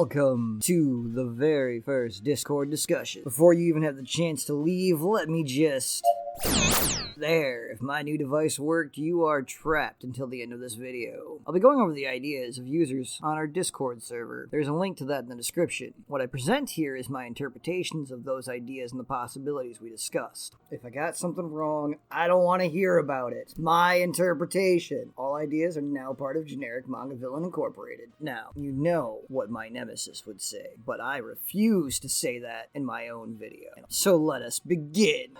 Welcome to the very first Discord discussion. Before you even have the chance to leave, let me just... There, if my new device worked, you are trapped until the end of this video. I'll be going over the ideas of users on our Discord server. There's a link to that in the description. What I present here is my interpretations of those ideas and the possibilities we discussed. If I got something wrong, I don't want to hear about it. It's my interpretation. All ideas are now part of Generic Manga Villain Incorporated. Now, you know what my nemesis would say, but I refuse to say that in my own video. So let us begin.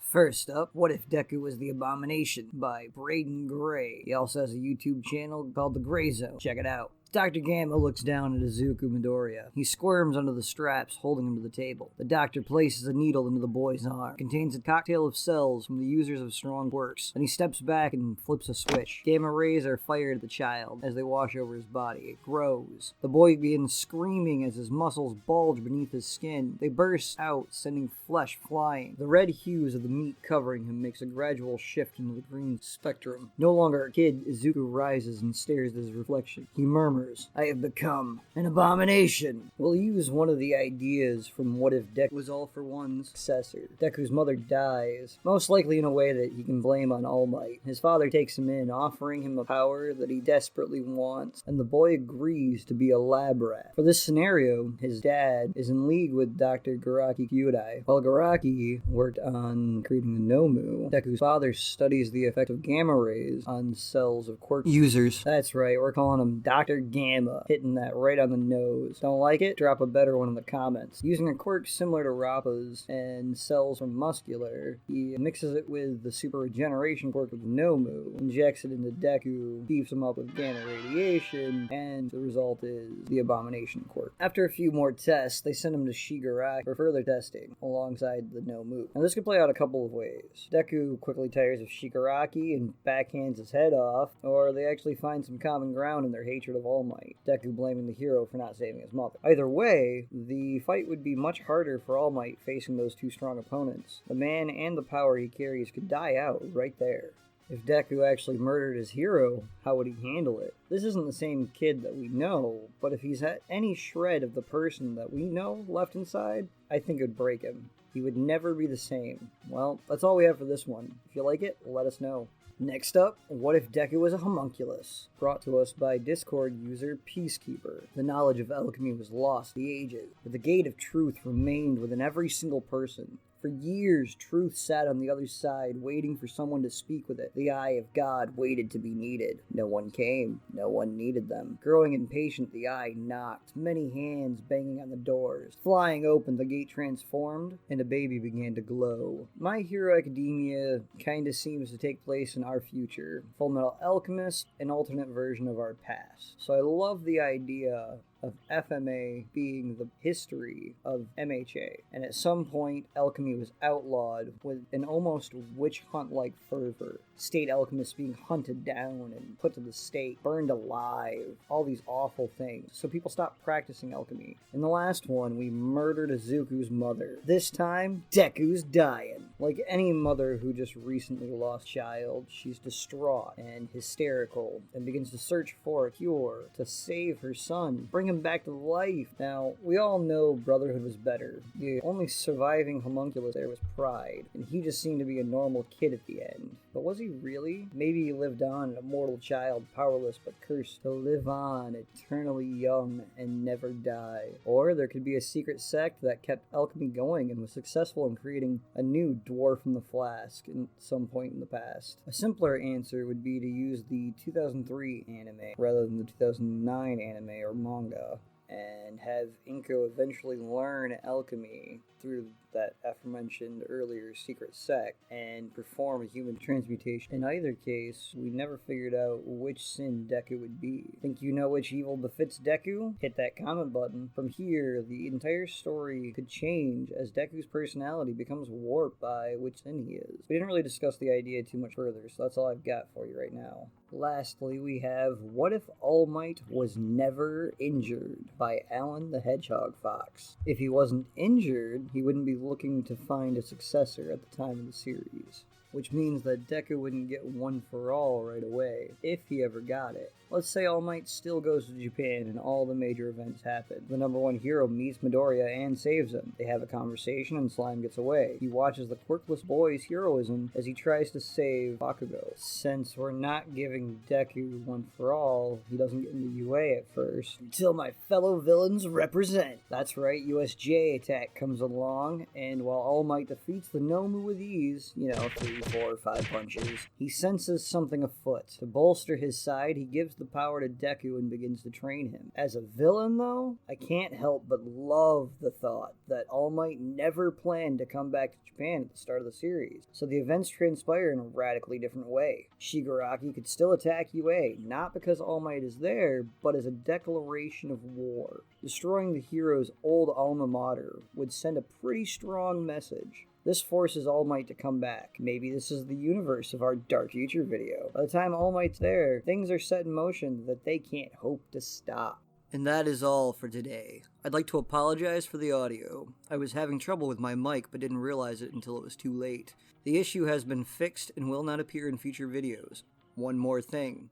First up, What If Deku Was the Abomination by Braden Gray. He also has a YouTube channel called The Gray Zone. Check it out. Dr. Gamma looks down at Izuku Midoriya. He squirms under the straps, holding him to the table. The doctor places a needle into the boy's arm. It contains a cocktail of cells from the users of strong quirks. Then he steps back and flips a switch. Gamma rays are fired at the child as they wash over his body. It grows. The boy begins screaming as his muscles bulge beneath his skin. They burst out, sending flesh flying. The red hues of the meat covering him makes a gradual shift into the green spectrum. No longer a kid, Izuku rises and stares at his reflection. He murmurs, "I have become an abomination." We'll use one of the ideas from What If Deku Was All for One's successor. Deku's mother dies, most likely in a way that he can blame on All Might. His father takes him in, offering him a power that he desperately wants, and the boy agrees to be a lab rat. For this scenario, his dad is in league with Dr. Garaki Kyudai. While Garaki worked on creating the Nomu, Deku's father studies the effect of gamma rays on cells of quirk users. That's right, we're calling him Dr. Gamma, hitting that right on the nose. Don't like it? Drop a better one in the comments. Using a quirk similar to Rappa's and cells from Muscular, he mixes it with the super regeneration quirk of Nomu, injects it into Deku, beefs him up with gamma radiation, and the result is the Abomination quirk. After a few more tests, they send him to Shigaraki for further testing, alongside the Nomu. Now this could play out a couple of ways. Deku quickly tires of Shigaraki and backhands his head off, or they actually find some common ground in their hatred of All Might, Deku blaming the hero for not saving his mother. Either way, the fight would be much harder for All Might facing those two strong opponents. The man and the power he carries could die out right there. If Deku actually murdered his hero, how would he handle it? This isn't the same kid that we know, but if he's had any shred of the person that we know left inside, I think it would break him. He would never be the same. Well, that's all we have for this one. If you like it, let us know. Next up, What If Deku Was a Homunculus? Brought to us by Discord user Peacekeeper. The knowledge of alchemy was lost the ages, but the gate of truth remained within every single person. For years, truth sat on the other side, waiting for someone to speak with it. The eye of God waited to be needed. No one came. No one needed them. Growing impatient, the eye knocked, many hands banging on the doors. Flying open, the gate transformed, and a baby began to glow. My Hero Academia kinda seems to take place in our future. Fullmetal Alchemist, an alternate version of our past. So I love the idea of FMA being the history of MHA, and at some point alchemy was outlawed with an almost witch hunt-like fervor. State alchemists being hunted down and put to the stake, burned alive, all these awful things. So people stopped practicing alchemy. In the last one, we murdered Izuku's mother. This time, Deku's dying. Like any mother who just recently lost a child, she's distraught and hysterical and begins to search for a cure to save her son, bring him back to life. Now, we all know Brotherhood was better. The only surviving homunculus there was Pride, and he just seemed to be a normal kid at the end. But was he really? Maybe he lived on, an immortal child, powerless but cursed to live on, eternally young and never die. Or there could be a secret sect that kept alchemy going and was successful in creating a new dwarf in the flask at some point in the past. A simpler answer would be to use the 2003 anime rather than the 2009 anime or manga, and have Inko eventually learn alchemy through that aforementioned earlier secret sect and perform a human transmutation. In either case, we never figured out which sin Deku would be. Think you know which evil befits Deku? Hit that comment button. From here, the entire story could change as Deku's personality becomes warped by which sin he is. We didn't really discuss the idea too much further, so that's all I've got for you right now. Lastly, we have What If All Might Was Never Injured by Alan the Hedgehog Fox. If he wasn't injured, he wouldn't be looking to find a successor at the time of the series. which means that Deku wouldn't get One for All right away, if he ever got it. Let's say All Might still goes to Japan and all the major events happen. The number one hero meets Midoriya and saves him. They have a conversation and Slime gets away. He watches the quirkless boy's heroism as he tries to save Bakugo. Since we're not giving Deku One for All, he doesn't get into UA at first. Until my fellow villains represent. That's right, USJ Attack comes along, and while All Might defeats the Nomu with ease, 3, 4, 5 punches, he senses something afoot. To bolster his side, he gives the power to Deku and begins to train him. As a villain, though, I can't help but love the thought that All Might never planned to come back to Japan at the start of the series, so the events transpire in a radically different way. Shigaraki could still attack UA, not because All Might is there, but as a declaration of war. Destroying the hero's old alma mater would send a pretty strong message. This forces All Might to come back. Maybe this is the universe of our Dark Future video. By the time All Might's there, things are set in motion that they can't hope to stop. And that is all for today. I'd like to apologize for the audio. I was having trouble with my mic but didn't realize it until it was too late. The issue has been fixed and will not appear in future videos. One more thing.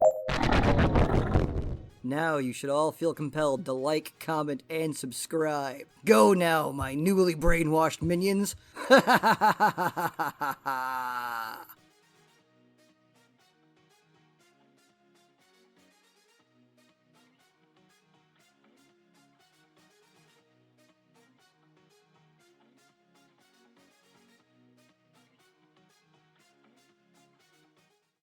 Now you should all feel compelled to like, comment, and subscribe. Go now, my newly brainwashed minions!